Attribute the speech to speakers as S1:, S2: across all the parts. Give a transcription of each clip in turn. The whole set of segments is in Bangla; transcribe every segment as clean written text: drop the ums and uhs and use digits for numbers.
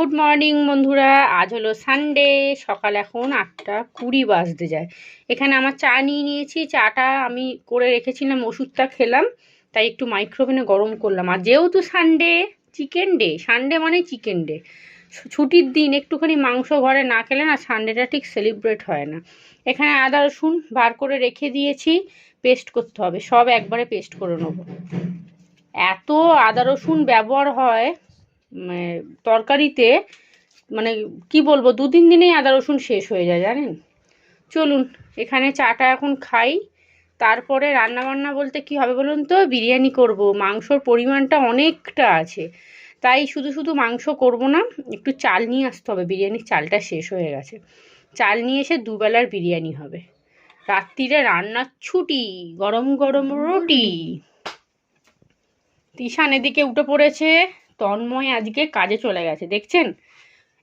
S1: গুড মর্নিং বন্ধুরা। আজ হলো সানডে, সকাল এখন 8:20 বাজতে যায়। এখানে আমার চা নিয়ে নিয়েছি। চাটা আমি করে রেখেছিলাম, ওষুধটা খেলাম, তাই একটু মাইক্রোওভেনে গরম করলাম। আর যেহেতু সানডে, চিকেন ডে, সানডে মানে চিকেন ডে, ছুটির দিন, একটুখানি মাংস ঘরে না খেলে না সানডেটা ঠিক সেলিব্রেট হয় না। এখানে আদা রসুন বার করে রেখে দিয়েছি, পেস্ট করতে হবে, সব একবারে পেস্ট করে নেবো। এত আদা রসুন ব্যবহার হয় তরকারিতে, মানে কি বলবো, 2-3 দিনেই আদা রসুন শেষ হয়ে যায় জানেন। চলুন এখানে চাটা এখন খাই, তারপরে রান্নাবান্না বলতে কি হবে বলুন তো, বিরিয়ানি করব। মাংসর পরিমাণটা অনেকটা আছে, তাই শুধু শুধু মাংস করব না, একটু চাল নিয়ে আসতে হবে। বিরিয়ানির চালটা শেষ হয়ে গেছে, চাল নিয়ে এসে দুবেলার বিরিয়ানি হবে। রাত্রিরে রান্নার ছুটি, গরম গরম রুটি। তিশান এদিকে উঠে পড়েছে, তন্ময় আজকে কাজে চলে গেছে, দেখছেন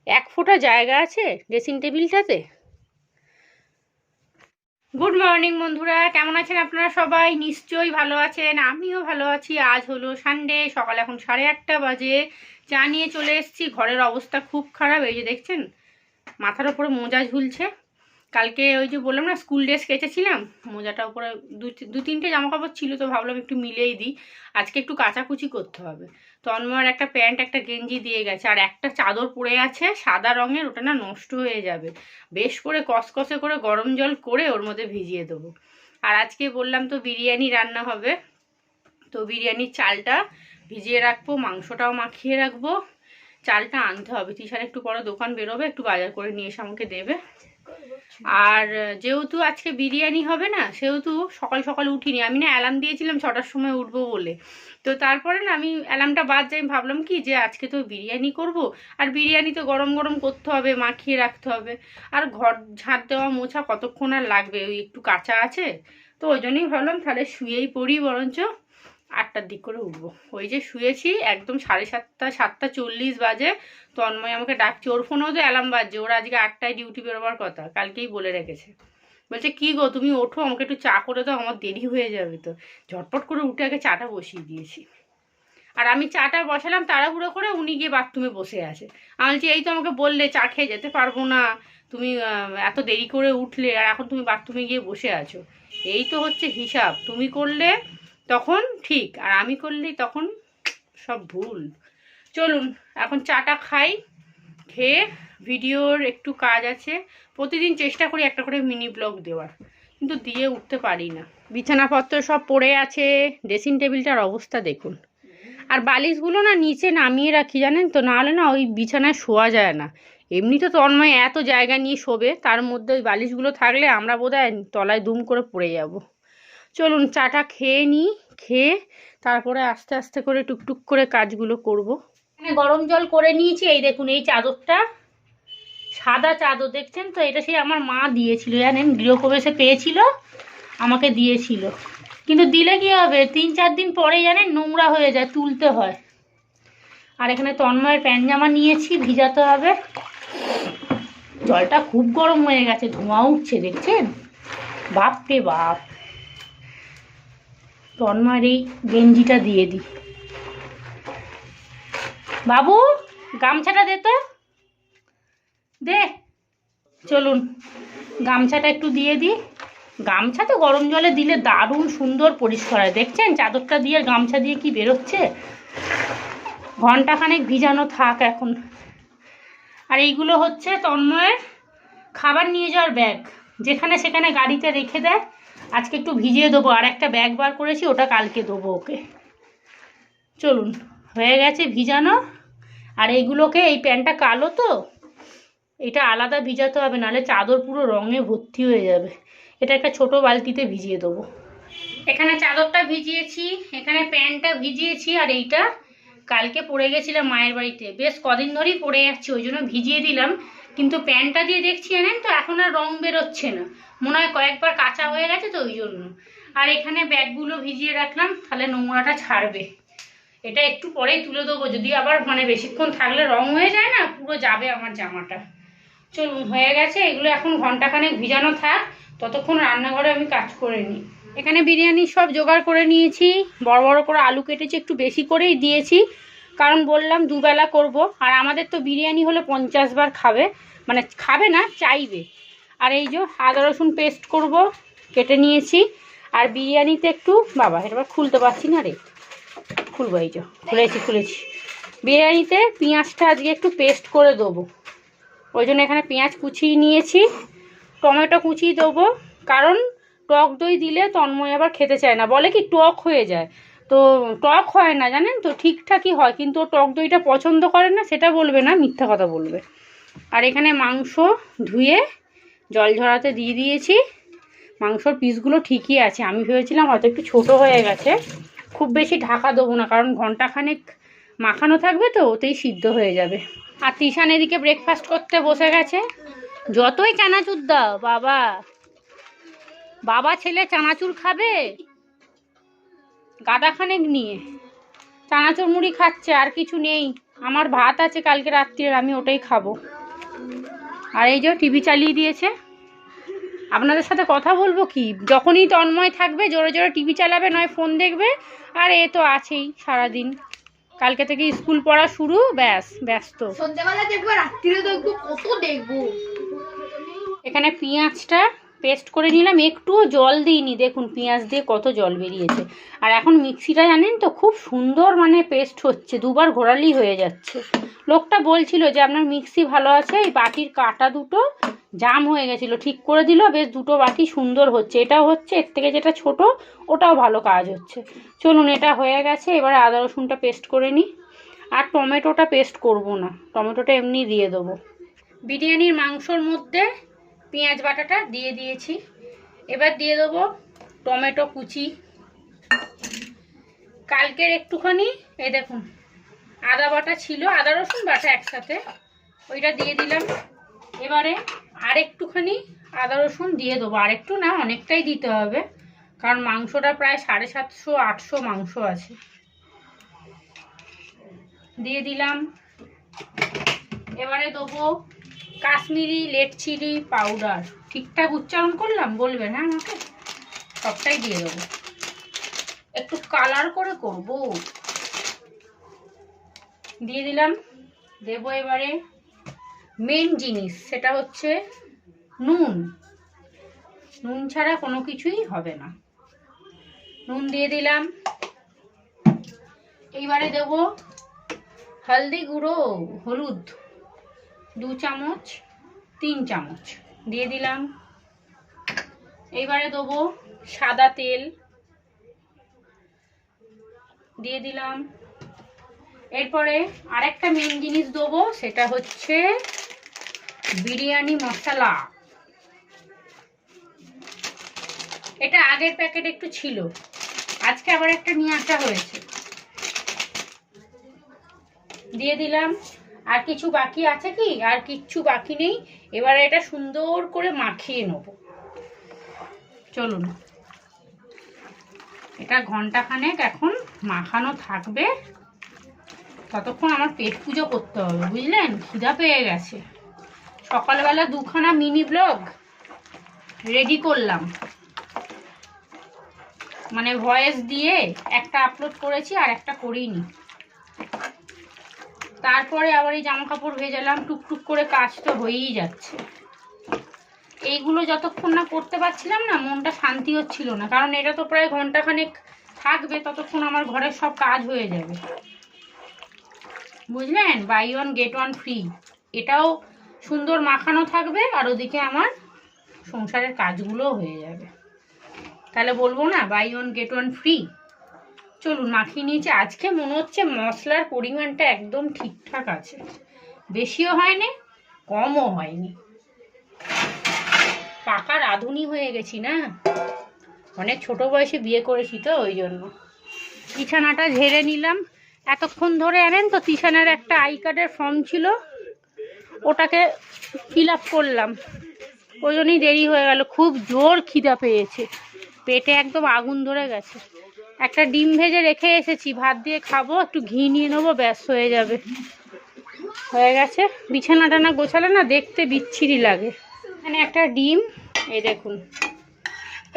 S1: এক ফোঁটা জায়গা আছে ড্রেসিং টেবিলটাতে। গুড মর্নিং বন্ধুরা, কেমন আছেন আপনারা? সবাই নিশ্চয়ই ভালো আছেন, আমিও ভালো আছি। আজ হলো সানডে, সকাল এখন 8:30 বাজে। চা নিয়ে চলে এসেছি। ঘরের অবস্থা খুব খারাপ, এই যে দেখছেন মাথার ওপরে মোজা ঝুলছে। কালকে ওই যে বললাম না স্কুল ড্রেস কেচেছিলাম, মোজাটার উপরে দু তিনটে জামা কাপড় ছিল, তো ভাবলাম একটু মিলেই দিই। আজকে একটু কাচাকুচি করতে হবে। তন্ময়ের একটা প্যান্ট একটা গেঞ্জি দিয়ে গেছে, আর একটা চাদর পরে আছে সাদা রঙের, ওটা না নষ্ট হয়ে যাবে। বেশ করে কসকসে করে গরম জল করে ওর মধ্যে ভিজিয়ে দেবো। আর আজকে বললাম তো বিরিয়ানি রান্না হবে, তো বিরিয়ানির চালটা ভিজিয়ে রাখবো, মাংসটাও মাখিয়ে রাখবো। চালটা আনতে হবে, তিশান একটু পরে দোকান বেরোবে, একটু বাজার করে নিয়ে এসে আমাকে দেবে। আর যেহেতু আজকে বিরিয়ানি হবে না, সেহেতু সকাল সকাল উঠিনি আমি। না অ্যালার্ম দিয়েছিলাম 6টার সময় উঠবো বলে, তো তারপরে না আমি অ্যালার্মটা বাদ যাই, ভাবলাম কি যে আজকে তো বিরিয়ানি করব, আর বিরিয়ানি তো গরম গরম করতে হবে, মাখিয়ে রাখতে হবে। আর ঘর ঝাঁট দেওয়া মোছা কতক্ষণ আর লাগবে, ওই একটু কাঁচা আছে, তো ওই জন্যই ভাবলাম তাহলে শুয়েই পড়ি, বরঞ্চ 8টার দিক করে উঠবো। ওই যে শুয়েছি একদম 7:30, 7:40 বাজে। তন্ময় আমাকে ডাকছে, ওর ফোনেও তো অ্যালার্ম বাজছে, ওর আজকে 8টায় ডিউটি বেরোবার কথা, কালকেই বলে রেখেছে। বলছে কি গো তুমি ওঠো, আমাকে একটু চা করে দাও, আমার দেরি হয়ে যাবে। তো ঝটপট করে উঠে আগে চাটা বসিয়ে দিয়েছি। আর আমি চাটা বসালাম তাড়াহুড়ো করে, উনি গিয়ে বাথরুমে বসে আছে। আমি বলছি এই তো আমাকে বললে চা খেয়ে যেতে পারবো না, তুমি এত দেরি করে উঠলে, আর এখন তুমি বাথরুমে গিয়ে বসে আছো। এই তো হচ্ছে হিসাব, তুমি করলে তখন ঠিক, আর আমি করলেই তখন সব ভুল। চলুন এখন চাটা খাই, খেয়ে ভিডিওর একটু কাজ আছে, প্রতিদিন চেষ্টা করি একটা করে মিনি ব্লগ দেওয়ার, কিন্তু দিয়ে উঠতে পারি না। বিছানাপত্র সব পড়ে আছে, ড্রেসিং টেবিলটার অবস্থা দেখুন। আর বালিশগুলো না নিচে নামিয়ে রাখি জানেন তো, নাহলে না ওই বিছানায় শোয়া যায় না। এমনি তো তন্ময় এত জায়গা নিয়ে শোবে, তার মধ্যে ওই বালিশগুলো থাকলে আমরা বোধহয় তলায় দুম করে পড়ে যাব। চলুন চাটা খেয়ে নিই, খেয়ে তারপরে আস্তে আস্তে করে টুকটুক করে কাজগুলো করব। এখানে গরম জল করে নিয়েছি, এই দেখুন এই চাদরটা, সাদা চাদর দেখছেন তো, এটা সেই আমার মা দিয়েছিল জানেন, গৃহপ্রবেশে পেয়েছিল, আমাকে দিয়েছিল। কিন্তু দিলে কি হবে, 3-4 দিন পরে জানেন নোংরা হয়ে যায়, তুলতে হয়। আর এখানে তন্ময়ের প্যান্ট জামা নিয়েছি, ভিজাতে হবে। জলটা খুব গরম হয়ে গেছে, ধোঁয়া উঠছে দেখছেন, বাপরে বাপ। তন্ময়ের এই গেঞ্জিটা দিয়ে দিই। বাবু গামছাটা দে তো, দে। চলুন গামছাটা একটু দিয়ে দিই। গামছা তো গরম জলে দিলে দারুণ সুন্দর পরিষ্কার হয়, দেখছেন চাদরটা দিয়ে গামছা দিয়ে কি বেরোচ্ছে। ঘন্টাখানেক ভিজানো থাক এখন। আর এইগুলো হচ্ছে তন্ময়ের খাবার নিয়ে যাওয়ার ব্যাগ, যেখানে সেখানে গাড়িতে রেখে দেয়, আজকে একটু ভিজিয়ে দেবো। আর একটা ব্যাগ বার করেছি, ওটা কালকে দেবো ওকে। চলুন হয়ে গেছে ভিজানো। আর এইগুলোকে, এই প্যান্টটা কালো তো, এটা আলাদা ভিজাতে হবে, নাহলে চাদর পুরো রঙে ভর্তি হয়ে যাবে। এটা একটা ছোট বালতিতে ভিজিয়ে দেবো। এখানে চাদরটা ভিজিয়েছি, এখানে প্যান্টটা ভিজিয়েছি, আর এইটা কালকে পরে গেছিলাম মায়ের বাড়িতে, বেশ কদিন ধরেই পরে যাচ্ছি, ওই জন্য ভিজিয়ে দিলাম। কিন্তু প্যান্টটা দিয়ে দেখছি জানেন তো এখন আর রং বেরোচ্ছে না, মনে হয় কয়েকবার কাঁচা হয়ে গেছে তো ওই জন্য। আর এখানে ব্যাগগুলো ভিজিয়ে রাখলাম, তাহলে নোংরাটা ছাড়বে। এটা একটু পরেই তুলে দেবো, যদি আবার বেশিক্ষণ থাকলে রং হয়ে যায় না, পুরো যাবে আমার জামাটা। চলুন হয়ে গেছে, এগুলো এখন ঘন্টাখানেক ভিজানো থাক, ততক্ষণ রান্নাঘরে আমি কাজ করে নিই। এখানে বিরিয়ানির সব জোগাড় করে নিয়েছি, বড় বড় করে আলু কেটেছি, একটু বেশি করেই দিয়েছি, কারণ বললাম দুবেলা করব, আর আমাদের তো বিরিয়ানি হলে 50 বার খাবে, মানে খাবে না, চাইবে। আর এই যে আদা রসুন পেস্ট করব, কেটে নিয়েছি। আর বিরিয়ানিতে একটু, বাবা এবার খুলতে পারছি না রে, খুলবো, এই যে খুলেছি। বিরিয়ানিতে পেঁয়াজটা আজকে একটু পেস্ট করে দেবো, ওই জন্য এখানে পেঁয়াজ কুচিয়ে নিয়েছি। টমেটো কুচিয়ে দেবো, কারণ টক দই দিলে তন্ময় আবার খেতে চায় না, বলে কি টক হয়ে যায়। তো টক হয় না জানেন তো, ঠিকঠাকই হয়, কিন্তু ও টক দইটা পছন্দ করে না, সেটা বলবে না, মিথ্যা কথা বলবে। আর এখানে মাংস ধুয়ে জল ঝরাতে দিয়ে দিয়েছি। মাংসর পিসগুলো ঠিকই আছে, আমি ভেবেছিলাম হয়তো একটু ছোট হয়ে গেছে। খুব বেশি ঢাকা দেবো না, কারণ ঘন্টাখানেক মাখানো থাকবে তো, ওতেই সিদ্ধ হয়ে যাবে। আর তিশান এদিকে ব্রেকফাস্ট করতে বসে গেছে। যতই চানাচুর দাও, বাবা ছেলে চানাচুর খাবে গাদাখানেক নিয়ে, চানাচুর মুড়ি খাচ্ছে, আর কিছু নেই। আমার ভাত আছে কালকে রাত্রির, আমি ওটাই খাবো। আর এই যে টিভি চালিয়ে দিয়েছে, আপনাদের সাথে কথা বলবো কি, যখনই তন্ময় থাকবে জোরে জোরে টিভি চালাবে, নয় ফোন দেখবে। আর এ তো আছেই সারাদিন, কালকে থেকে স্কুল পড়া শুরু, ব্যস্ত।
S2: সন্ধ্যাবেলা দেখবো, রাত্রিরে দেখবো, কত দেখবো।
S1: এখানে পেঁয়াজটা পেস্ট করে নিলাম, একটুও জল দিইনি, দেখুন পেঁয়াজ দিয়ে কত জল বেরিয়েছে। আর এখন মিক্সিটা জানেন তো খুব সুন্দর মানে পেস্ট হচ্ছে, দুবার ঘোরালেই হয়ে যাচ্ছে। লোকটা বলছিল যে আপনার মিক্সি ভালো আছে, এই বাটির কাঁটা দুটো জাম হয়ে গেছিলো, ঠিক করে দিল, বেশ দুটো বাটি সুন্দর হচ্ছে। এটাও হচ্ছে, এর থেকে যেটা ছোট ওটাও ভালো কাজ হচ্ছে। চলুন, এটা হয়ে গেছে, এবারে আদা রসুনটা পেস্ট করে নিই। আর টমেটোটা পেস্ট করব না, টমেটোটা এমনি দিয়ে দেবো। বিরিয়ানির মাংসর মধ্যে পেঁয়াজ বাটাটা দিয়ে দিয়েছি, এবার দিয়ে দেবো টমেটো কুচি। কালকের একটুখানি এই দেখুন আদা বাটা ছিল, আদা রসুন বাটা একসাথে, ওইটা দিয়ে দিলাম। এবারে আর একটুখানি আদা রসুন দিয়ে দেবো, আর একটু না, অনেকটাই দিতে হবে, কারণ মাংসটা প্রায় 750-800 মাংস আছে। দিয়ে দিলাম। এবারে দেবো কাশ্মীরি রেড চিলি পাউডার, ঠিকঠাক উচ্চারণ করলাম বলবেন হ্যাঁ আমাকে, সবটাই দিয়ে দেবো, একটু কালার করে করব। দিয়ে দিলাম। দেবো এবারে মেন জিনিস, সেটা হচ্ছে নুন। নুন ছাড়া কোনো কিছুই হবে না, নুন দিয়ে দিলাম। এইবারে দেবো হলদি গুঁড়ো, হলুদ 2 চামচ 3 চামচ দিয়ে দিলাম। এইবারে দেবো সাদা তেল দিয়ে দিলাম। এরপরে আরেকটা মেন জিনিস দেবো, সেটা হচ্ছে বিরিয়ানি মশলা। এটা আগের প্যাকেট একটু ছিল, আজকে আবার একটা নিয়ে আসা হয়েছে, দিয়ে দিলাম। আর কিছু বাকি আছে কি? আর কিচ্ছু বাকি নেই। এবারে এটা সুন্দর করে মাখিয়ে নেব। চলুন, এটা ঘন্টাখানেক এখন মাখানো থাকবে, ততক্ষণ আমার পেট পুজো করতে হবে, বুঝলেন? খিদা পেয়ে গেছে। সকালবেলা 2খানা মিনি ব্লগ রেডি করলাম, মানে ভয়েস দিয়ে একটা আপলোড করেছি আর একটা করিনি। তারপরে আবার এই জামা কাপড় ভেজালাম, টুকটুক করে কাজ তো হয়েই যাচ্ছে। এইগুলো যতক্ষণ না করতে পারছিলাম না, মনটা শান্তি হচ্ছিল না, কারণ এটা তো প্রায় ঘন্টাখানেক থাকবে, ততক্ষণ আমার ঘরের সব কাজ হয়ে যাবে, বুঝলেন? Buy 1 get 1 free. এটাও সুন্দর মাখানো থাকবে, আর ওদিকে আমার সংসারের কাজগুলো হয়ে যাবে। তাহলে বলবো না বাই 1 গেট 1 ফ্রি। চলুন, মাখিয়ে নিয়েছি। আজকে মনে হচ্ছে মশলার পরিমাণটা একদম ঠিকঠাক আছে, বেশিও হয়নি কমও হয়নি। পাকা রাঁধুনি হয়ে গেছি না, অনেক ছোট বয়সে বিয়ে করেছি তো, ওই জন্য। বিছানাটা ঝেড়ে নিলাম এতক্ষণ ধরে। জানেন তো, তিশানের একটা আই কার্ডের ফর্ম ছিল, ওটাকে ফিল আপ করলাম, ওই জন্যই দেরি হয়ে গেল। খুব জোর খিদা পেয়েছে, পেটে একদম আগুন ধরে গেছে। একটা ডিম ভেজে রেখে এসেছি, ভাত দিয়ে খাবো, একটু ঘি নিয়ে নেবো, ব্যাস হয়ে যাবে। হয়ে গেছে। বিছানাটা না গোছালে না দেখতে বিচ্ছিরি লাগে। এখানে একটা ডিম, এই দেখুন,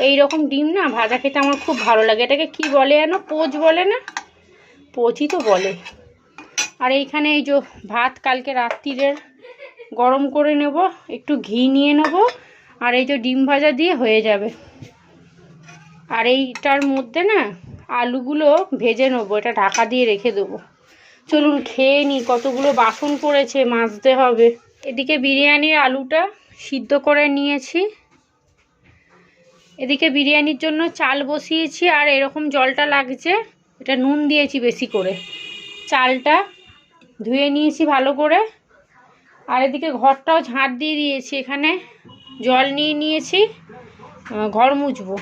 S1: এই রকম ডিম না ভাজা খেতে আমার খুব ভালো লাগে। এটাকে কি বলে যেন, পোচ বলে না? পোচই তো বলে। আর এইখানে এই যে ভাত কালকে রাত্রিরের গরম করে নেব, একটু ঘি নিয়ে নেব, আর এই যে ডিম ভাজা দিয়ে হয়ে যাবে। আর এইটার মধ্যে না আলুগুলো ভেজে নেবো, এটা ঢাকা দিয়ে রেখে দেবো। চলুন খেয়ে নিই, কতগুলো বাসন পড়েছে মাজতে হবে। এদিকে বিরিয়ানির আলুটা সিদ্ধ করে নিয়েছি, এদিকে বিরিয়ানির জন্য চাল বসিয়েছি, আর এরকম জলটা লাগছে, এটা নুন দিয়েছি বেশি করে। চালটা ধুয়ে নিয়েছি ভালো করে, আর এদিকে ঘরটাও ঝাঁট দিয়ে দিয়েছি, এখানে জল নিয়ে নিয়েছি, ঘর মুছবো,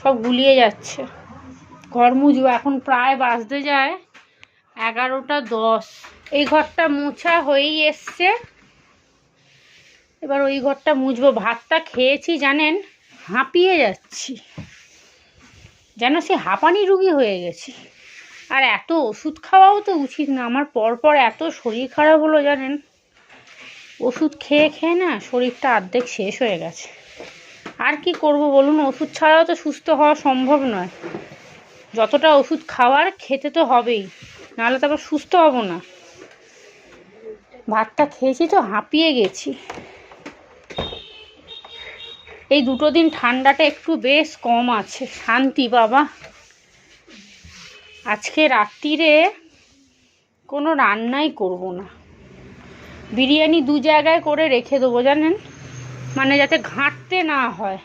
S1: সব গুলিয়ে যাচ্ছে, ঘর মুছবো। এখন প্রায় বাজতে যায় 11টা 10। এই ঘরটা মোছা হয়েই এসছে, এবার ওই ঘরটা মুছবো। ভাতটা খেয়েছি জানেন, হাঁপিয়ে যাচ্ছি, যেন সে হাঁপানি রুগী হয়ে গেছি। আর এত ওষুধ খাওয়াও তো উচিত না, আমার পরপর এত শরীর খারাপ হলো জানেন, ওষুধ খেয়ে খেয়ে না শরীরটা অর্ধেক শেষ হয়ে গেছে। আর কি করব বলুন, ওষুধ ছাড়াও তো সুস্থ হওয়া সম্ভব নয়, যতটা ওষুধ খাওয়ার খেতে তো হবেই, নাহলে তো আবার সুস্থ হব না। ভাতটা খেয়েছি তো হাঁপিয়ে গেছি। এই 2 দিন ঠান্ডাটা একটু বেশ কম আছে, শান্তি বাবা। আজকে রাত্রিরে কোনো রান্নাই করব না, বিরিয়ানি 2 জায়গায় করে রেখে দেবো জানেন, মানে যাতে ঘাঁটতে না হয়।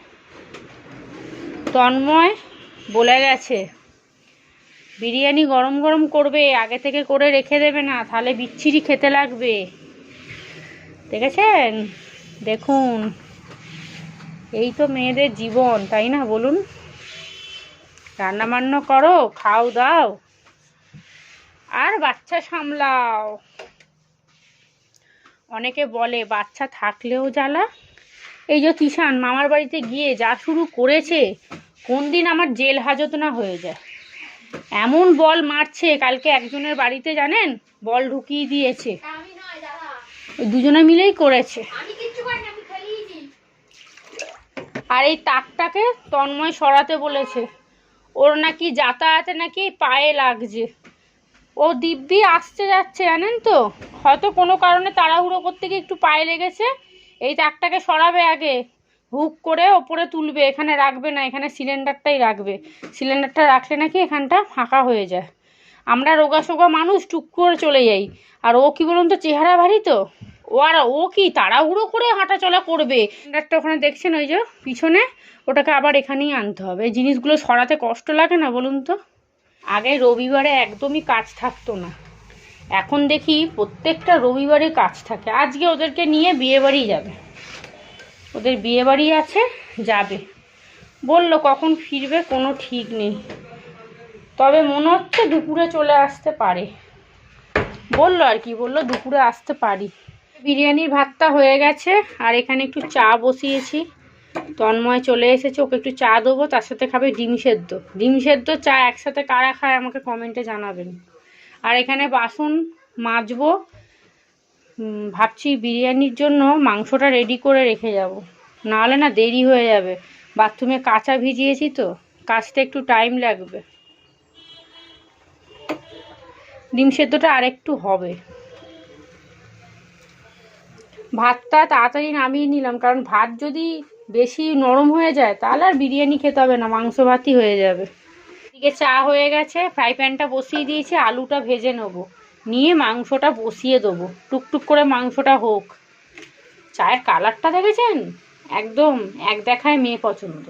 S1: তন্ময় বলে গেছে বিরিয়ানি গরম গরম করবে, আগে থেকে করে রেখে দেবে না, তাহলে বিচ্ছিরি খেতে লাগবে। দেখেছেন, দেখুন, এই তো মেয়েদের জীবন, তাই না বলুন? রান্না বান্না করো, খাও দাও, আর বাচ্চা সামলাও। অনেকে বলে বাচ্চা থাকলেও জ্বালা। এই যে তিশান মামার বাড়িতে গিয়ে যা শুরু করেছে, কোন দিন আমার জেল হাজত না হয়ে যায়। এমন বল মারছে, কালকে একজনের বাড়িতে জানেন বল ঢুকিয়ে দিয়েছে, ওই দুজনে মিলেই করেছে। আর এই তাকটাকে তন্ময় সরাতে বলেছে, ওর নাকি যাতায়াতে নাকি পায়ে লাগছে। ও দিব্যি আসতে যাচ্ছে জানেন তো, হয়তো কোনো কারণে তাড়াহুড়ো করতে গিয়ে একটু পায়ে লেগেছে। এই তাকটাকে সরাবে, আগে হুক করে ওপরে তুলবে, এখানে রাখবে না, এখানে সিলিন্ডারটাই রাখবে। সিলিন্ডারটা রাখলে নাকি এখানটা ফাঁকা হয়ে যায়। আমরা রোগা সোগা মানুষ টুক করে চলে যাই, আর ও কি বলুন তো চেহারা ভারী তো, ও কি তাড়াহুড়ো করে হাঁটা চলা করবে। সিলিন্ডারটা ওখানে দেখছেন ওই যে পিছনে, ওটাকে আবার এখানেই আনতে হবে। এই জিনিসগুলো সরাতে কষ্ট লাগে না বলুন তো? আগে রবিবারে একদমই কাজ থাকতো না, এখন দেখি প্রত্যেকটা রবিবারে কাজ থাকে। আজকে ওদেরকে নিয়ে বিয়েবাড়ি যাবে, ওদের বিয়েবাড়ি আছে, যাবে বললো, কখন ফিরবে কোনো ঠিক নেই, তবে মনে হচ্ছে দুপুরে চলে আসতে পারে। বললো আর কি, বললো দুপুরে আসতে পারি। বিরিয়ানির ভাতটা হয়ে গেছে, আর এখানে একটু চা বসিয়েছি। তন্ময় চলে এসেছে, ওকে একটু চা দেবো, তার সাথে খাবে ডিম সেদ্ধ। ডিম সেদ্ধ চা একসাথে কারা খায় আমাকে কমেন্টে জানাবেন। আর এখানে বাসন মাজবো, ভাবছি বিরিয়ানির জন্য মাংসটা রেডি করে রেখে যাব, নাহলে না দেরি হয়ে যাবে। বাথরুমে কাঁচা ভিজিয়েছি তো, কাচতে একটু টাইম লাগবে। ডিম সেদ্ধটা আর একটু হবে। ভাতটা তাড়াতাড়ি নামিয়ে নিলাম, কারণ ভাত যদি বেশি নরম হয়ে যায় তাহলে আর বিরিয়ানি খেতে হবে না, মাংস ভাতই হয়ে যাবে। এদিকে চা হয়ে গেছে, ফ্রাই প্যানটা বসিয়ে দিয়েছি, আলুটা ভেজে নেবো, নিয়ে মাংসটা বসিয়ে দেবো, টুকটুক করে মাংসটা হোক। চায়ের কালারটা দেখেছেন, একদম এক দেখায় মেয়ে পছন্দ।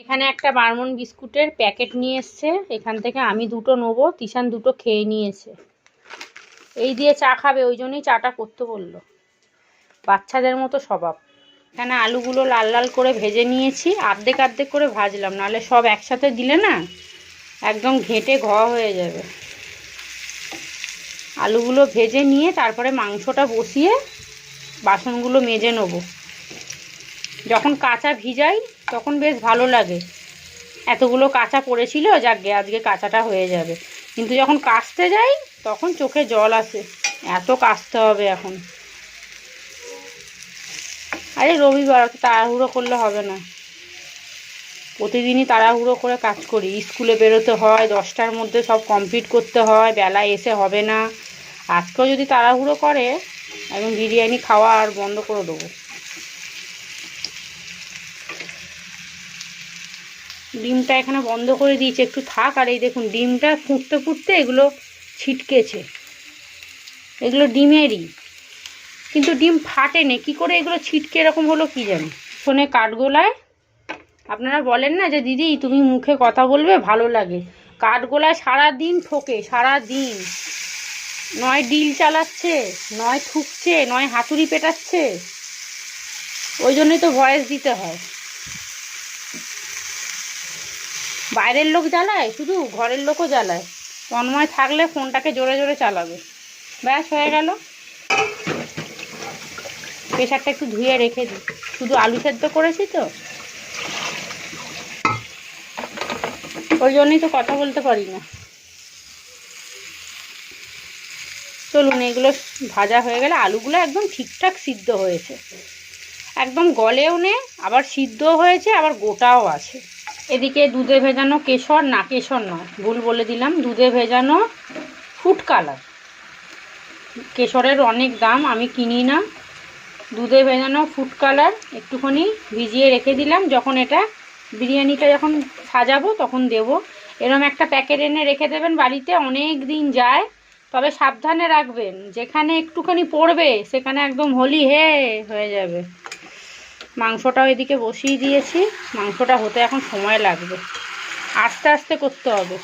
S1: এখানে একটা বারমন বিস্কুটের প্যাকেট নিয়ে এসছে, এখান থেকে আমি 2টো নেবো, তিশান 2টো খেয়ে নিয়েছে। এই দিয়ে চা খাবে, ওই জন্যই চাটা করতে বললো, বাচ্চাদের মতো স্বভাব। এখানে আলুগুলো লাল লাল করে ভেজে নিয়েছি, আর্ধেক আর্ধেক করে ভাজলাম, নাহলে সব একসাথে দিলে না একদম ঘেঁটে হয়ে যাবে। আলুগুলো ভেজে নিয়ে তারপরে মাংসটা বসিয়ে বাসনগুলো মেজে নেবো। যখন কাঁচা ভিজাই তখন বেশ ভালো লাগে, এতগুলো কাঁচা পড়েছিল, যাকে আজকে কাঁচাটা হয়ে যাবে। কিন্তু যখন কাচতে যাই তখন চোখে জল আসে, এত কাচতে হবে এখন। আরে রবিবার, তাড়াহুড়ো করলে হবে না, প্রতিদিনই তাড়াহুড়ো করে কাজ করি। স্কুলে বেরোতে হয়, 10টার মধ্যে সব কমপ্লিট করতে হয়, বেলায় এসে হবে না। আজকেও যদি তাড়াহুড়ো করে এখন বিরিয়ানি খাওয়া আর বন্ধ করে দেবো। ডিমটা এখানে বন্ধ করে দিয়েছে, একটু থাক। আর এই দেখুন ডিমটা ফুটতে ফুটতে এগুলো ছিটকেছে, এগুলো ডিমেরই, কিন্তু ডিম ফাটেনি, কী করে এগুলো ছিটকে এরকম হলো কি জানি। ফোনে কাঠগোলায় আপনারা বলেন না যে দিদি তুমি মুখে কথা বলবে ভালো লাগে, কাঠগোলায় সারাদিন ঠোকে, সারাদিন নয় ডিল চালাচ্ছে, নয় ঠুকছে, নয় হাতুড়ি পেটাচ্ছে। ওই জন্যই তো ভয়েস দিতে হয়। বাইরের লোক জ্বালায়, শুধু ঘরের লোকও জ্বালায়। তন্ময় থাকলে ফোনটাকে জোরে জোরে চালাবে। ব্যাস হয়ে গেল। প্রেশারটা একটু ধুয়ে রেখে দিই, শুধু আলু সেদ্ধ করেছি তো, ওই জন্যই তো কথা বলতে পারি না। চলুন এগুলো ভাজা হয়ে গেলে, আলুগুলো একদম ঠিকঠাক সিদ্ধ হয়েছে, একদম গলেও নেই, আবার সিদ্ধও হয়েছে, আবার গোটাও আছে। এদিকে দুধে ভেজানো কেশর, না কেশর নয়, ভুল বলে দিলাম, দুধে ভেজানো ফুড কালার। কেশরের অনেক দাম, আমি কিনি না। দুধে ভেজানো ফুড কালার একটুখানি ভিজিয়ে রেখে দিলাম, যখন এটা বিরিয়ানিটা যখন সাজাবো তখন দেব। এরম একটা প্যাকেট এনে রেখে দেবেন বাড়িতে, অনেক দিন যায়। তবে সাবধানে রাখবেন, যেখানে একটুখানি পড়বে সেখানে একদম হোলি হয়ে যাবে। মাংসটাও এদিকে বসিয়ে দিয়েছি, মাংসটা হতে এখন সময় লাগবে, আস্তে আস্তে করতে হবে।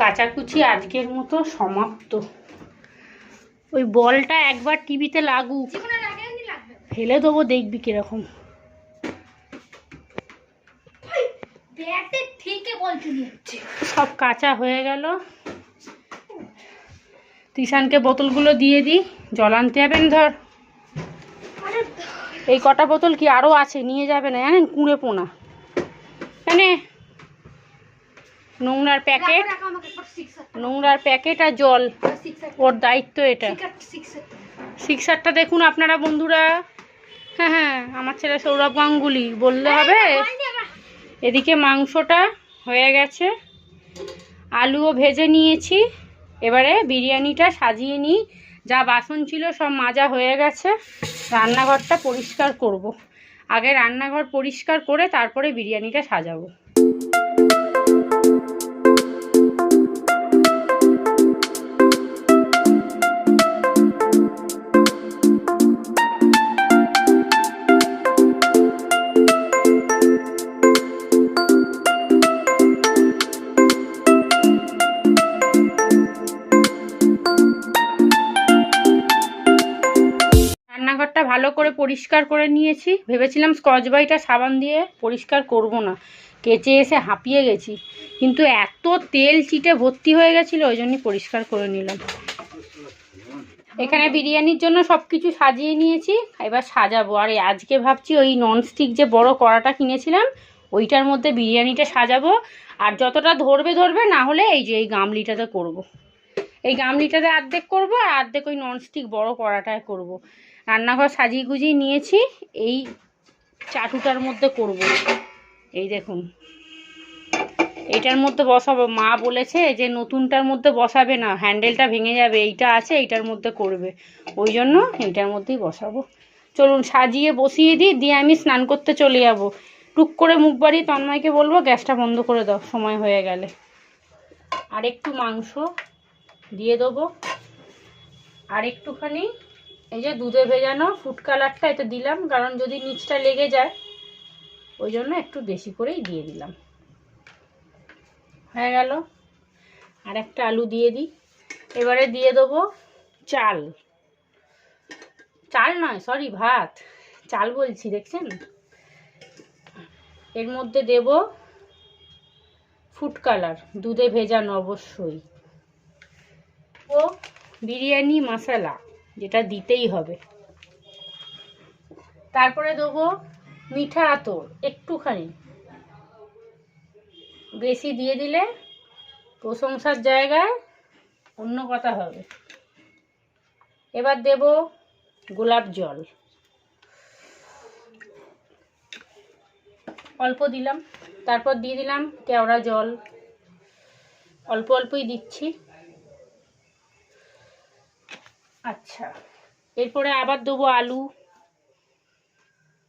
S1: কাচাকুচি আজকের মতো সমাপ্ত। ওই বলটা একবার টিভিতে লাগুক, ফেলে দেবো, দেখবি কিরকম। সব কাঁচা হয়ে গেল। তিশানকে বোতলগুলো দিয়ে দিই, জল আনতে যাবেন। ধর এই কটা বোতল কি আরও আছে, নিয়ে যাবে না জানেন, কুঁড়ে পোনা। কেন নোংরার প্যাকেট, নোংরার প্যাকেট আর জল, ওর দায়িত্ব এটা। সিক্সারটা দেখুন আপনারা বন্ধুরা। হ্যাঁ হ্যাঁ, আমার ছেলে সৌরভ গাঙ্গুলি বললে হবে। এদিকে মাংসটা হয়ে গেছে, আলুও ভেজে নিয়েছি। এবারে বিরিয়ানিটা সাজিয়ে নিই। যা বাসন ছিল সব মাজা হয়ে গেছে, রান্নাঘরটা পরিষ্কার করব। আগে রান্নাঘর পরিষ্কার করে তারপরে বিরিয়ানিটা সাজাবো। রান্নাঘরটা ভালো করে পরিষ্কার করে নিয়েছি। ভেবেছিলাম স্কচ ব্রাইট আর সাবান দিয়ে পরিষ্কার করব না, কেচে এসে হাঁপিয়ে গেছি, কিন্তু এত তেল চিটে ভর্তি হয়ে গেছিলো, ওই জন্যই পরিষ্কার করে নিলাম। এখানে বিরিয়ানির জন্য সব কিছু সাজিয়ে নিয়েছি, এবার সাজাবো। আর আজকে ভাবছি ওই ননস্টিক যে বড় কড়াটা কিনেছিলাম ওইটার মধ্যে বিরিয়ানিটা সাজাবো। আর যতটা ধরবে ধরবে, না হলে এই যে এই গামলিটাতে করব। এই গামলিটাতে অর্ধেক করবো আর অর্ধেক ওই ননস্টিক বড় কড়াটায় করব। রান্নাঘর সাজিয়ে গুজিয়ে নিয়েছি, এই চাটুটার মধ্যে করব। এই দেখুন এইটার মধ্যে বসাবো। মা বলেছে যে নতুনটার মধ্যে বসাবে না, হ্যান্ডেলটা ভেঙে যাবে, এইটা আছে এইটার মধ্যে করবে, ওই জন্য এইটার মধ্যেই বসাবো। চলুন সাজিয়ে বসিয়ে দিই, দিয়ে আমি স্নান করতে চলে যাব। টুক করে মুখ বাড়িয়ে তন্ময়কে বলবো গ্যাসটা বন্ধ করে দাও সময় হয়ে গেলে। আর একটু মাংস দিয়ে দেবো, আর একটুখানি এই যে দুধে ভেজানো ফুড কালারটা এটা দিলাম, কারণ যদি নিচটা লেগে যায় ওই জন্য একটু বেশি করেই দিয়ে দিলাম। হয়ে গেল। আর একটা আলু দিয়ে দিই। এবারে দিয়ে দেবো চাল, চাল নয় সরি ভাত, চাল বলছি দেখছেন। এর মধ্যে দেব ফুড কালার, দুধে ভেজানো অবশ্যই, ও বিরিয়ানি মশলা যেটা দিতেই হবে। তারপরে দেবো মিঠা আতর একটুখানি, বেশি দিয়ে দিলে প্রশংসার জায়গায় অন্য কথা হবে। এবার দেব গোলাপ জল, অল্প দিলাম। তারপর দিয়ে দিলাম কেওড়া জল, অল্প অল্পই দিচ্ছি। আচ্ছা, এরপরে আবার দেবো আলু।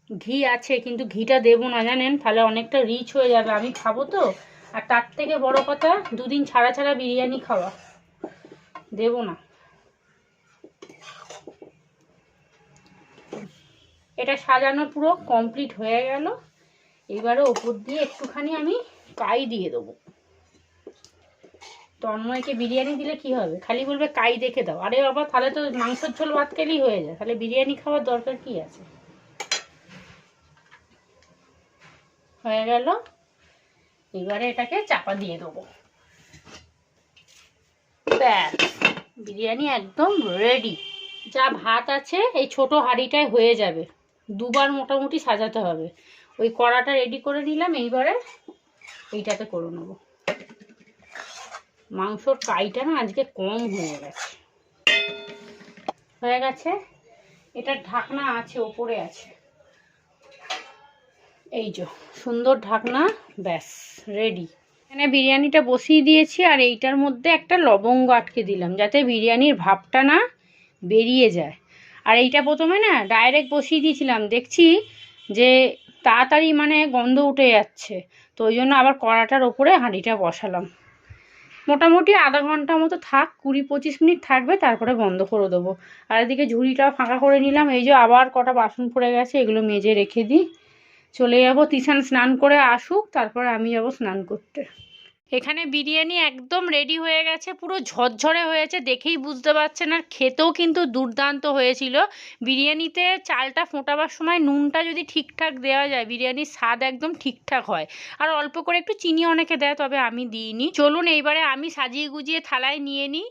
S1: ঘি আছে কিন্তু ঘিটা দেবো না জানেন, তাহলে অনেকটা রিচ হয়ে যাবে, আমি খাবো তো। আর তার থেকে বড় কথা, দুদিন ছাড়া ছাড়া বিরিয়ানি খাওয়া, দেবো না। এটা সাজানো পুরো কমপ্লিট হয়ে গেল। এবারে ওপর দিয়ে একটুখানি আমি কাই দিয়ে দেবো। তন্ময়কে বিরিয়ানি দিলে কি হবে, খালি বলবে কাই দেখে দাও। আরে বাবা, তাহলে তো মাংসের ঝোল ভাত খেলেই হয়ে যায়, তাহলে বিরিয়ানি খাওয়ার দরকার কি আছে। হয়ে গেল। এবারে এটাকে চাপা দিয়ে দেবো। ব্যাস, বিরিয়ানি একদম রেডি। যা ভাত আছে এই ছোট হাঁড়িটায় হয়ে যাবে, দুবার মোটামুটি সাজাতে হবে। ওই কড়াটা রেডি করে নিলাম, এইবারে এইটাতে করে নেবো। মাংসর কাইটা না আজকে কম হয়ে গেছে। এটার ঢাকনা আছে, ওপরে আছে, এই যে সুন্দর ঢাকনা। ব্যাস রেডি। এখানে বিরিয়ানিটা বসিয়ে দিয়েছি, আর এইটার মধ্যে একটা লবঙ্গ আটকে দিলাম যাতে বিরিয়ানির ভাবটা না বেরিয়ে যায়। আর এইটা প্রথমে না ডাইরেক্ট বসিয়ে দিয়েছিলাম, দেখছি যে তাড়াতাড়ি মানে গন্ধ উঠে যাচ্ছে, তো ওই জন্য আবার কড়াটার ওপরে হাঁড়িটা বসালাম। মোটামুটি আধা ঘন্টা মতো থাক, 20-25 মিনিট থাকবে, তারপরে বন্ধ করে দেবো। আর এদিকে ঝুড়িটাও ফাঁকা করে নিলাম। এই যে আবার কটা বাসন পড়ে গেছে, এগুলো মেজে রেখে দিই। চলে যাবো, তিশান স্নান করে আসুক, তারপরে আমি যাবো স্নান করতে। এখানে বিরিয়ানি একদম রেডি হয়ে গেছে, পুরো ঝরঝরে হয়েছে, দেখেই বুঝতে পারছেন। আর খেতেও কিন্তু দুর্দান্ত হয়েছিল। বিরিয়ানিতে চালটা ফোটাবার সময় নুনটা যদি ঠিকঠাক দেওয়া যায়, বিরিয়ানির স্বাদ একদম ঠিকঠাক হয়। আর অল্প করে একটু চিনি অনেকে দেয়, তবে আমি দিইনি। চলুন এইবারে আমি সাজিয়ে গুজিয়ে থালায় নিয়ে নিই।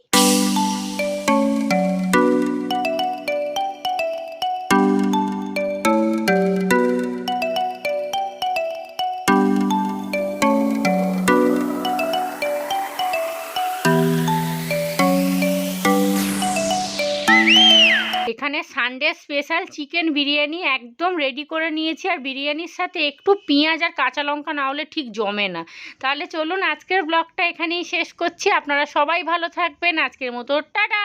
S1: এখানে সানডে স্পেশাল চিকেন বিরিয়ানি একদম রেডি করে নিয়েছি। আর বিরিয়ানির সাথে একটু পেঁয়াজ আর কাঁচা লঙ্কা না হলে ঠিক জমে না। তাহলে চলুন আজকের ব্লগটা এখানেই শেষ করছি। আপনারা সবাই ভালো থাকবেন। আজকের মতো টাটা।